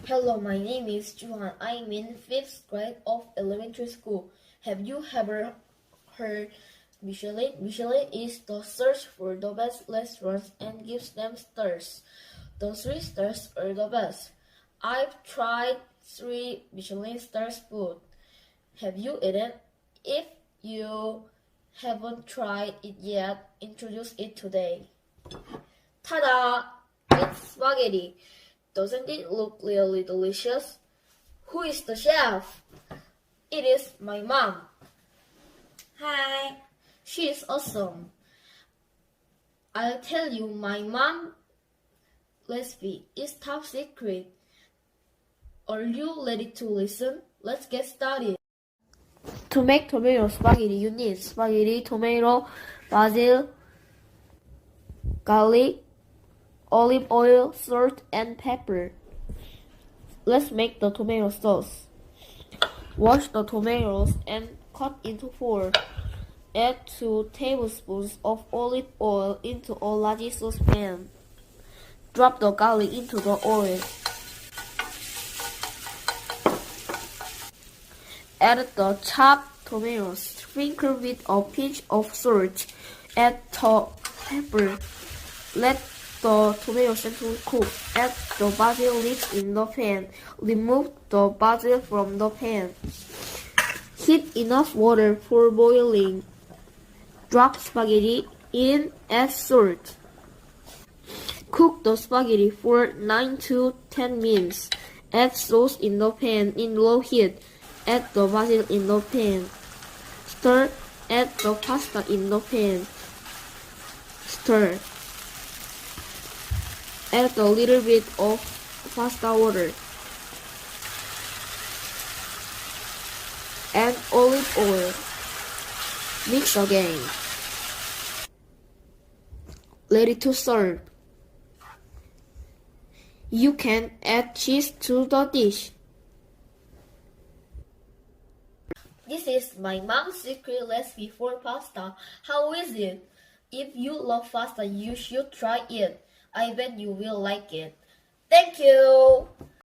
Hello, my name is Juhan. I'm in 5th grade of elementary school. Have you ever heard Michelin? Michelin is the search for the best restaurants and gives them stars. The 3 stars are the best. I've tried 3 Michelin stars food. Have you eaten? If you haven't tried it yet, introduce it today. Ta-da! It's spaghetti. Doesn't it look really delicious? Who is the chef? It is my mom. Hi. She is awesome. I'll tell you my mom's recipe is top secret. Are you ready to listen? Let's get started. To make tomato spaghetti, you need spaghetti, tomato, basil, garlic, olive oil, salt, and pepper. Let's make the tomato sauce. Wash the tomatoes and cut into 4. Add 2 tablespoons of olive oil into a large saucepan. Drop the garlic into the oil. Add the chopped tomatoes. Sprinkle with a pinch of salt. Add the pepper. Let the tomato gently cook. Add the basil leaves in the pan. Remove the basil from the pan. Heat enough water for boiling. Drop spaghetti in, add salt. Cook the spaghetti for 9 to 10 minutes. Add sauce in the pan in low heat. Add the basil in the pan. Stir. Add the pasta in the pan. Stir. Add a little bit of pasta water and olive oil. Mix again. Ready to serve. You can add cheese to the dish. This is my mom's secret recipe for pasta. How is it? If you love pasta, you should try it. I bet you will like it. Thank you!